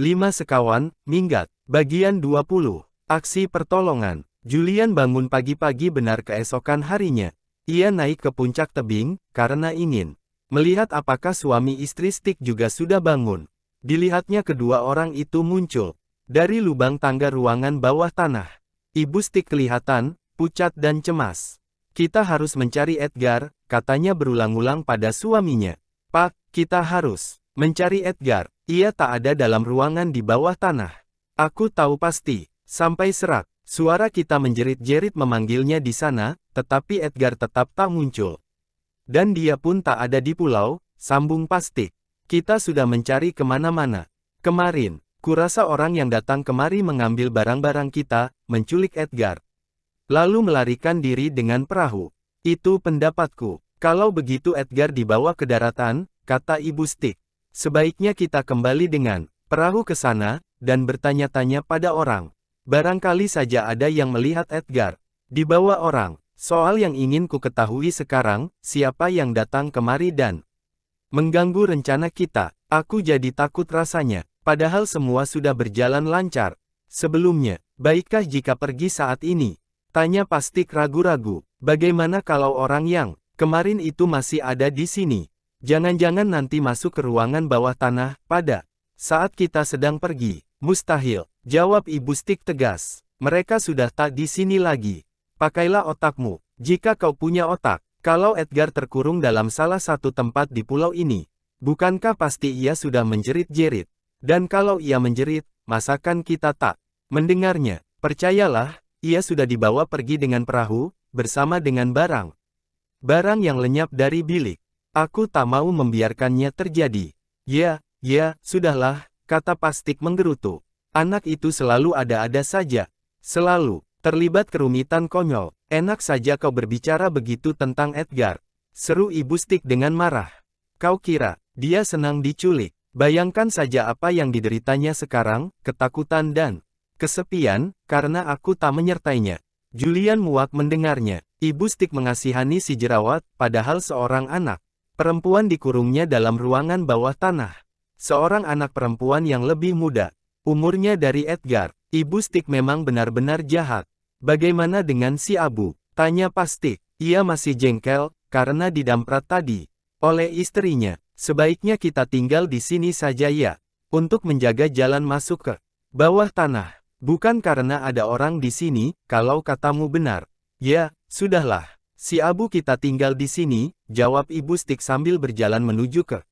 5 sekawan, minggat. Bagian 20. Aksi pertolongan. Julian bangun pagi-pagi benar keesokan harinya. Ia naik ke puncak tebing, karena ingin melihat apakah suami istri Stick juga sudah bangun. Dilihatnya kedua orang itu muncul dari lubang tangga ruangan bawah tanah. Ibu Stick kelihatan pucat dan cemas. Kita harus mencari Edgar, katanya berulang-ulang pada suaminya. Pak, kita harus mencari Edgar. Ia tak ada dalam ruangan di bawah tanah. Aku tahu pasti. Sampai serak. Suara kita menjerit-jerit memanggilnya di sana, tetapi Edgar tetap tak muncul. Dan dia pun tak ada di pulau, sambung Pastik. Kita sudah mencari kemana-mana. Kemarin, kurasa orang yang datang kemari mengambil barang-barang kita, menculik Edgar. Lalu melarikan diri dengan perahu. Itu pendapatku. Kalau begitu Edgar dibawa ke daratan, kata Ibu Stick. Sebaiknya kita kembali dengan perahu ke sana, dan bertanya-tanya pada orang. Barangkali saja ada yang melihat Edgar. Dibawa orang. Soal yang ingin ku ketahui sekarang, siapa yang datang kemari dan mengganggu rencana kita. Aku jadi takut rasanya. Padahal semua sudah berjalan lancar. Sebelumnya, baikkah jika pergi saat ini? Tanya Pastik ragu-ragu. Bagaimana kalau orang yang kemarin itu masih ada di sini? Jangan-jangan nanti masuk ke ruangan bawah tanah pada saat kita sedang pergi. Mustahil, jawab Ibu Stick tegas. Mereka sudah tak di sini lagi. Pakailah otakmu, jika kau punya otak. Kalau Edgar terkurung dalam salah satu tempat di pulau ini, bukankah pasti ia sudah menjerit-jerit? Dan kalau ia menjerit, masakan kita tak mendengarnya? Percayalah, ia sudah dibawa pergi dengan perahu, bersama dengan barang. Barang yang lenyap dari bilik. Aku tak mau membiarkannya terjadi. Ya, sudahlah, kata Pastik menggerutu. Anak itu selalu ada-ada saja. Selalu terlibat kerumitan konyol. Enak saja kau berbicara begitu tentang Edgar. Seru Ibu Stick dengan marah. Kau kira, dia senang diculik? Bayangkan saja apa yang dideritanya sekarang, ketakutan dan kesepian, karena aku tak menyertainya. Julian muak mendengarnya. Ibu Stick mengasihani si jerawat, padahal seorang anak perempuan dikurungnya dalam ruangan bawah tanah. Seorang anak perempuan yang lebih muda. Umurnya dari Edgar. Ibu Stick memang benar-benar jahat. Bagaimana dengan si Abu? Tanya Pastik. Ia masih jengkel, karena didamprat tadi oleh istrinya. Sebaiknya kita tinggal di sini saja ya. Untuk menjaga jalan masuk ke bawah tanah. Bukan karena ada orang di sini, kalau katamu benar. Ya, sudahlah. Si Abu kita tinggal di sini, jawab Ibu Stick sambil berjalan menuju ke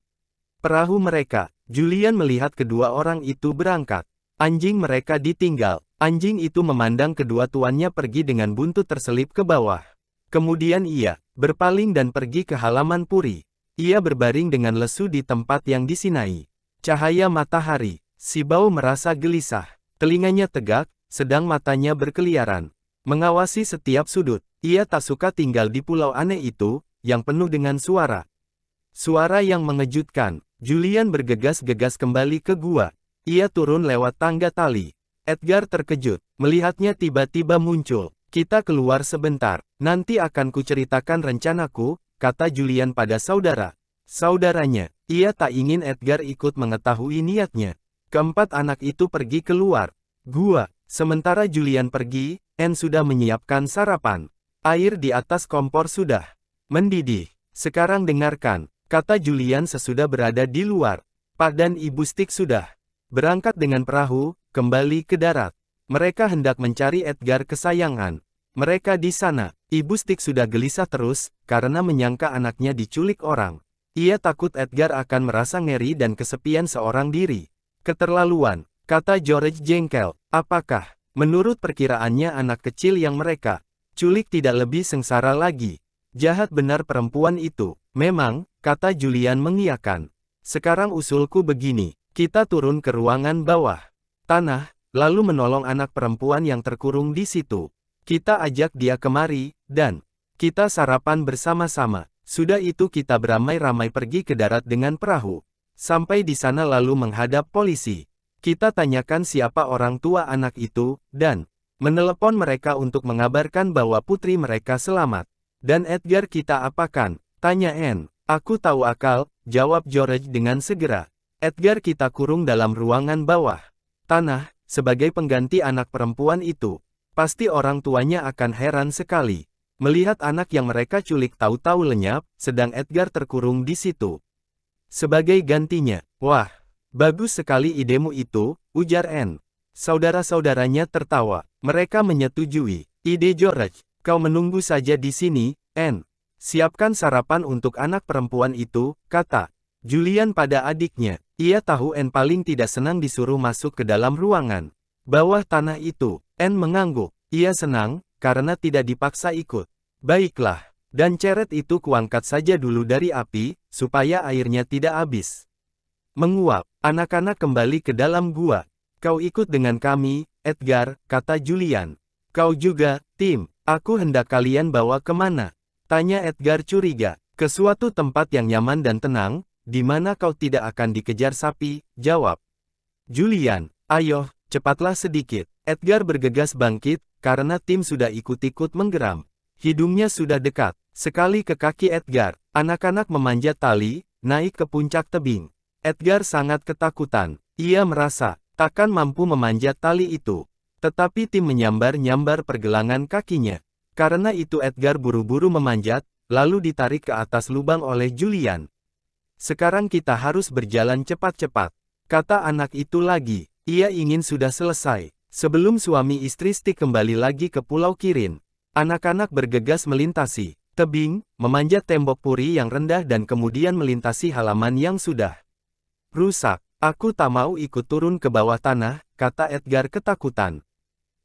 perahu mereka. Julian melihat kedua orang itu berangkat. Anjing mereka ditinggal. Anjing itu memandang kedua tuannya pergi dengan buntut terselip ke bawah. Kemudian ia berpaling dan pergi ke halaman puri. Ia berbaring dengan lesu di tempat yang disinai cahaya matahari. Si Bau merasa gelisah. Telinganya tegak, sedang matanya berkeliaran, mengawasi setiap sudut. Ia tak suka tinggal di pulau aneh itu, yang penuh dengan suara. Suara yang mengejutkan. Julian bergegas-gegas kembali ke gua. Ia turun lewat tangga tali. Edgar terkejut, melihatnya tiba-tiba muncul. Kita keluar sebentar, nanti akan kuceritakan rencanaku, kata Julian pada saudaranya. Ia tak ingin Edgar ikut mengetahui niatnya. Keempat anak itu pergi keluar gua. Sementara Julian pergi, Anne sudah menyiapkan sarapan. Air di atas kompor sudah mendidih. Sekarang dengarkan, kata Julian sesudah berada di luar. Pak dan Ibu Stick sudah berangkat dengan perahu, kembali ke darat. Mereka hendak mencari Edgar kesayangan mereka di sana. Ibu Stick sudah gelisah terus, karena menyangka anaknya diculik orang. Ia takut Edgar akan merasa ngeri dan kesepian seorang diri. Keterlaluan, kata George jengkel. Apakah, menurut perkiraannya anak kecil yang mereka culik tidak lebih sengsara lagi? Jahat benar perempuan itu. Memang, kata Julian mengiyakan. Sekarang usulku begini, kita turun ke ruangan bawah tanah, lalu menolong anak perempuan yang terkurung di situ. Kita ajak dia kemari, dan kita sarapan bersama-sama. Sudah itu kita beramai-ramai pergi ke darat dengan perahu. Sampai di sana lalu menghadap polisi. Kita tanyakan siapa orang tua anak itu, dan menelepon mereka untuk mengabarkan bahwa putri mereka selamat. Dan Edgar kita apakan? Tanya Anne. Aku tahu akal, jawab George dengan segera. Edgar kita kurung dalam ruangan bawah tanah, sebagai pengganti anak perempuan itu. Pasti orang tuanya akan heran sekali melihat anak yang mereka culik tahu-tahu lenyap, sedang Edgar terkurung di situ. Sebagai gantinya, wah, bagus sekali idemu itu, ujar Anne. Saudara-saudaranya tertawa. Mereka menyetujui ide George. Kau menunggu saja di sini, Anne. Siapkan sarapan untuk anak perempuan itu, kata Julian pada adiknya. Ia tahu Anne paling tidak senang disuruh masuk ke dalam ruangan bawah tanah itu. Anne mengangguk. Ia senang, karena tidak dipaksa ikut. Baiklah, dan ceret itu kuangkat saja dulu dari api, supaya airnya tidak habis. Menguap, anak-anak kembali ke dalam gua. Kau ikut dengan kami, Edgar, kata Julian. Kau juga, Tim. Aku hendak kalian bawa kemana? Tanya Edgar curiga. Ke suatu tempat yang nyaman dan tenang, di mana kau tidak akan dikejar sapi, jawab Julian. Ayo, cepatlah sedikit. Edgar bergegas bangkit, karena Tim sudah ikut-ikut menggeram. Hidungnya sudah dekat sekali ke kaki Edgar. Anak-anak memanjat tali, naik ke puncak tebing. Edgar sangat ketakutan. Ia merasa takkan mampu memanjat tali itu. Tetapi Tim menyambar-nyambar pergelangan kakinya. Karena itu Edgar buru-buru memanjat, lalu ditarik ke atas lubang oleh Julian. Sekarang kita harus berjalan cepat-cepat, kata anak itu lagi. Ia ingin sudah selesai sebelum suami istri Stick kembali lagi ke Pulau Kirin. Anak-anak bergegas melintasi tebing, memanjat tembok puri yang rendah dan kemudian melintasi halaman yang sudah rusak. Aku tak mau ikut turun ke bawah tanah, kata Edgar ketakutan.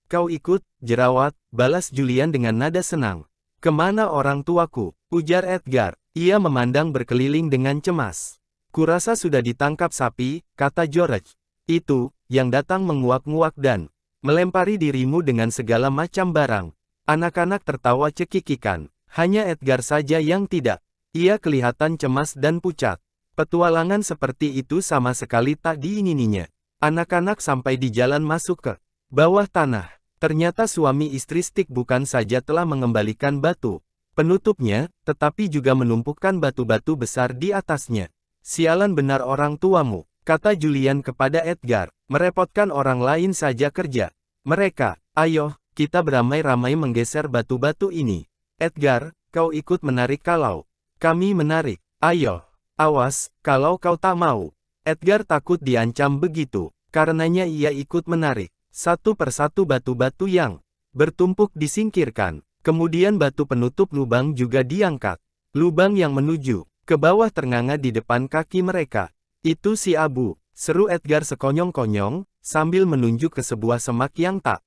Kau ikut, jerawat, balas Julian dengan nada senang. Kemana orang tuaku? Ujar Edgar. Ia memandang berkeliling dengan cemas. Kurasa sudah ditangkap sapi, kata George. Itu, yang datang menguak-nguak dan melempari dirimu dengan segala macam barang. Anak-anak tertawa cekikikan. Hanya Edgar saja yang tidak. Ia kelihatan cemas dan pucat. Petualangan seperti itu sama sekali tak diingininya. Anak-anak sampai di jalan masuk ke bawah tanah. Ternyata suami istri Stick bukan saja telah mengembalikan batu penutupnya, tetapi juga menumpukan batu-batu besar di atasnya. Sialan benar orang tuamu, kata Julian kepada Edgar. Merepotkan orang lain saja kerja mereka. Ayo, kita beramai-ramai menggeser batu-batu ini. Edgar, kau ikut menarik kalau kami menarik. Ayo, awas, kalau kau tak mau. Edgar takut diancam begitu. Karenanya ia ikut menarik. Satu persatu batu-batu yang bertumpuk disingkirkan. Kemudian batu penutup lubang juga diangkat. Lubang yang menuju ke bawah ternganga di depan kaki mereka. Itu si Abu, seru Edgar sekonyong-konyong, sambil menunjuk ke sebuah semak yang tak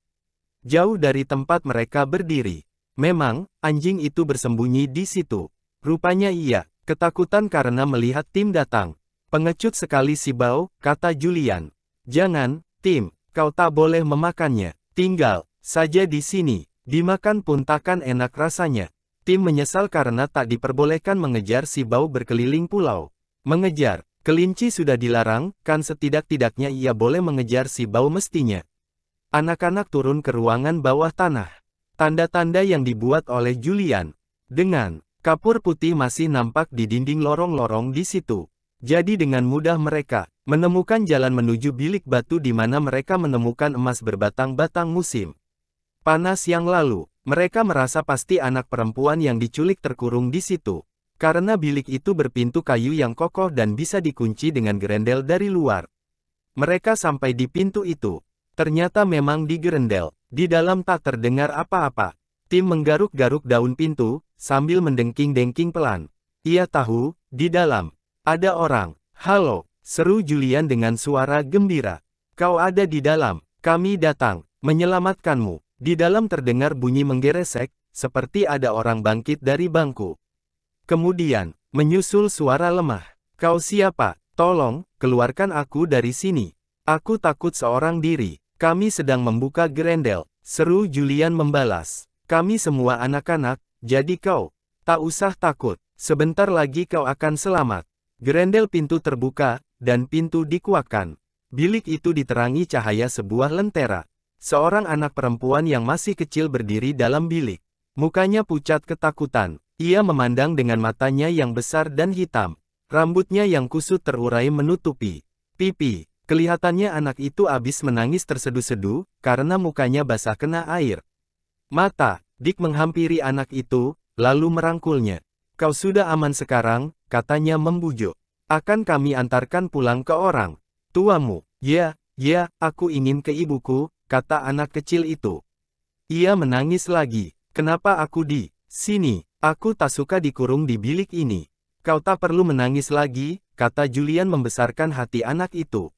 jauh dari tempat mereka berdiri. Memang, anjing itu bersembunyi di situ. Rupanya ia ketakutan karena melihat Tim datang. Pengecut sekali si bau, kata Julian. Jangan, Tim, kau tak boleh memakannya. Tinggal saja di sini. Dimakan pun takkan enak rasanya. Tim menyesal karena tak diperbolehkan mengejar si bau berkeliling pulau. Mengejar kelinci sudah dilarang, kan setidak-tidaknya ia boleh mengejar si bau mestinya. Anak-anak turun ke ruangan bawah tanah. Tanda-tanda yang dibuat oleh Julian dengan kapur putih masih nampak di dinding lorong-lorong di situ. Jadi dengan mudah mereka menemukan jalan menuju bilik batu di mana mereka menemukan emas berbatang-batang musim panas yang lalu. Mereka merasa pasti anak perempuan yang diculik terkurung di situ. Karena bilik itu berpintu kayu yang kokoh dan bisa dikunci dengan gerendel dari luar. Mereka sampai di pintu itu. Ternyata memang digerendel. Di dalam tak terdengar apa-apa. Tim menggaruk-garuk daun pintu, sambil mendengking-dengking pelan. Ia tahu, di dalam ada orang. Halo, seru Julian dengan suara gembira. Kau ada di dalam, kami datang menyelamatkanmu. Di dalam terdengar bunyi menggeresek, seperti ada orang bangkit dari bangku. Kemudian, menyusul suara lemah. Kau siapa? Tolong, keluarkan aku dari sini. Aku takut seorang diri. Kami sedang membuka gerendel, seru Julian membalas. Kami semua anak-anak, jadi kau tak usah takut. Sebentar lagi kau akan selamat. Gerendel pintu terbuka, dan pintu dikuakkan. Bilik itu diterangi cahaya sebuah lentera. Seorang anak perempuan yang masih kecil berdiri dalam bilik. Mukanya pucat ketakutan. Ia memandang dengan matanya yang besar dan hitam. Rambutnya yang kusut terurai menutupi Pipi. Kelihatannya anak itu habis menangis terseduh-seduh, karena mukanya basah kena air mata. Dick menghampiri anak itu, lalu merangkulnya. Kau sudah aman sekarang, katanya membujuk. Akan kami antarkan pulang ke orang tuamu. Ya, aku ingin ke ibuku, kata anak kecil itu. Ia menangis lagi. Kenapa aku di sini? Aku tak suka dikurung di bilik ini. Kau tak perlu menangis lagi, kata Julian membesarkan hati anak itu.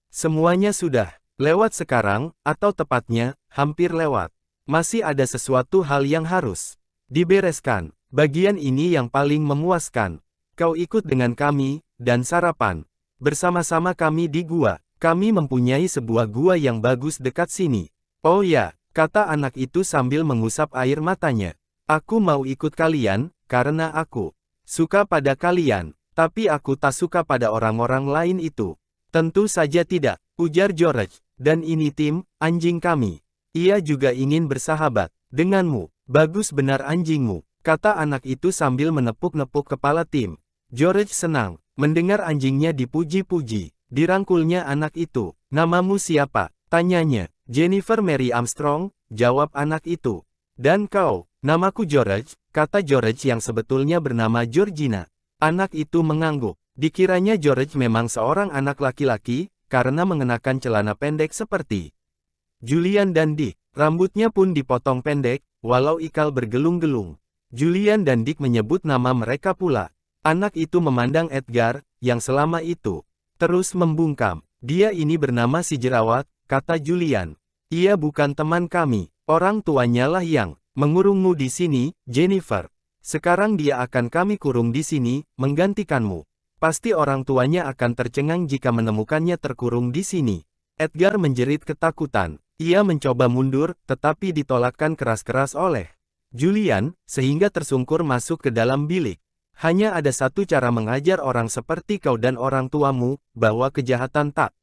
Semuanya sudah lewat sekarang, atau tepatnya, hampir lewat. Masih ada sesuatu hal yang harus dibereskan. Bagian ini yang paling memuaskan. Kau ikut dengan kami, dan sarapan bersama-sama kami di gua. Kami mempunyai sebuah gua yang bagus dekat sini. Oh ya, kata anak itu sambil mengusap air matanya. Aku mau ikut kalian, karena aku suka pada kalian. Tapi aku tak suka pada orang-orang lain itu. Tentu saja tidak, ujar George. Dan ini Tim, anjing kami. Ia juga ingin bersahabat denganmu. Bagus benar anjingmu, kata anak itu sambil menepuk-nepuk kepala Tim. George senang mendengar anjingnya dipuji-puji. Dirangkulnya anak itu. Namamu siapa? Tanyanya. Jennifer Mary Armstrong, jawab anak itu. Dan kau? Namaku George, kata George yang sebetulnya bernama Georgina. Anak itu mengangguk. Dikiranya George memang seorang anak laki-laki, karena mengenakan celana pendek seperti Julian dan Dick. Rambutnya pun dipotong pendek, walau ikal bergelung-gelung. Julian dan Dick menyebut nama mereka pula. Anak itu memandang Edgar, yang selama itu terus membungkam. Dia ini bernama si jerawat, kata Julian. Ia bukan teman kami, orang tuanya lah yang mengurungmu di sini, Jennifer. Sekarang dia akan kami kurung di sini, menggantikanmu. Pasti orang tuanya akan tercengang jika menemukannya terkurung di sini. Edgar menjerit ketakutan. Ia mencoba mundur, tetapi ditolakkan keras-keras oleh Julian, sehingga tersungkur masuk ke dalam bilik. Hanya ada satu cara mengajar orang seperti kau dan orang tuamu, bahwa kejahatan tak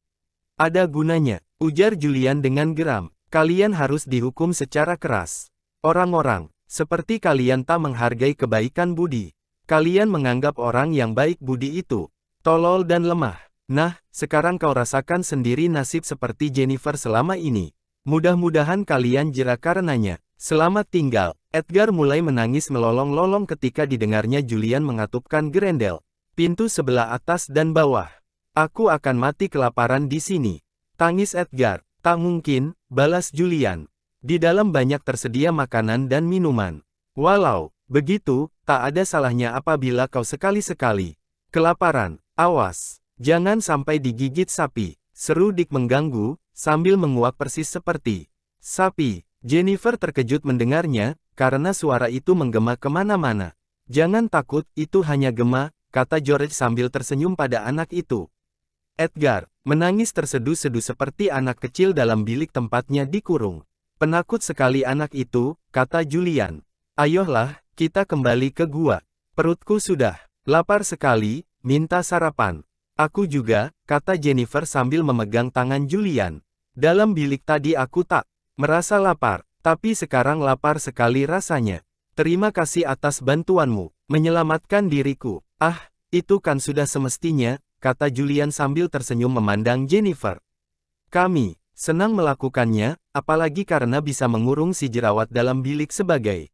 ada gunanya, ujar Julian dengan geram. Kalian harus dihukum secara keras. Orang-orang seperti kalian tak menghargai kebaikan budi. Kalian menganggap orang yang baik budi itu tolol dan lemah. Nah, sekarang kau rasakan sendiri nasib seperti Jennifer selama ini. Mudah-mudahan kalian jera karenanya. Selamat tinggal. Edgar mulai menangis melolong-lolong ketika didengarnya Julian mengatupkan gerendel pintu sebelah atas dan bawah. Aku akan mati kelaparan di sini, tangis Edgar. Tak mungkin, balas Julian. Di dalam banyak tersedia makanan dan minuman. Walau begitu, tak ada salahnya apabila kau sekali-sekali kelaparan. Awas, jangan sampai digigit sapi, seru Dick mengganggu, sambil menguak persis seperti sapi. Jennifer terkejut mendengarnya, karena suara itu menggema kemana-mana. Jangan takut, itu hanya gema, kata George sambil tersenyum pada anak itu. Edgar menangis terseduh-seduh seperti anak kecil dalam bilik tempatnya dikurung. Penakut sekali anak itu, kata Julian. Ayolah, kita kembali ke gua. Perutku sudah lapar sekali, minta sarapan. Aku juga, kata Jennifer sambil memegang tangan Julian. Dalam bilik tadi aku tak merasa lapar, tapi sekarang lapar sekali rasanya. Terima kasih atas bantuanmu, menyelamatkan diriku. Ah, itu kan sudah semestinya, kata Julian sambil tersenyum memandang Jennifer. Kami senang melakukannya, apalagi karena bisa mengurung si jerawat dalam bilik sebagai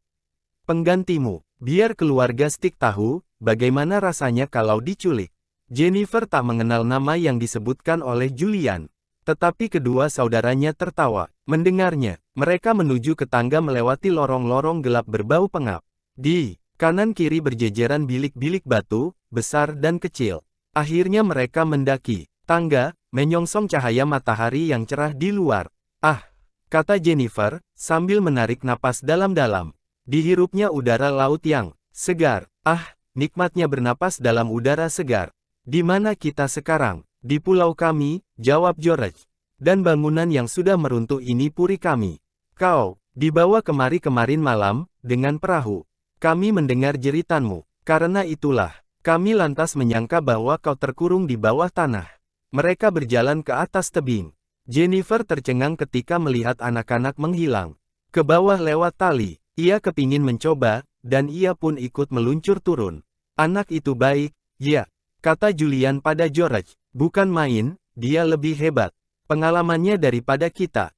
penggantimu. Biar keluarga Stick tahu, bagaimana rasanya kalau diculik. Jennifer tak mengenal nama yang disebutkan oleh Julian. Tetapi kedua saudaranya tertawa. Mendengarnya, mereka menuju ke tangga melewati lorong-lorong gelap berbau pengap. Di kanan kiri berjejeran bilik-bilik batu, besar dan kecil. Akhirnya mereka mendaki tangga, menyongsong cahaya matahari yang cerah di luar. Ah, kata Jennifer, sambil menarik napas dalam-dalam. Dihirupnya udara laut yang segar. Ah, nikmatnya bernapas dalam udara segar. Di mana kita sekarang? Di pulau kami, jawab George. Dan bangunan yang sudah meruntuh ini puri kami. Kau dibawa kemari kemarin malam, dengan perahu. Kami mendengar jeritanmu. Karena itulah, kami lantas menyangka bahwa kau terkurung di bawah tanah. Mereka berjalan ke atas tebing. Jennifer tercengang ketika melihat anak-anak menghilang ke bawah lewat tali. Ia kepingin mencoba, dan ia pun ikut meluncur turun. Anak itu baik, ya, kata Julian pada George. Bukan main, dia lebih hebat. Pengalamannya daripada kita.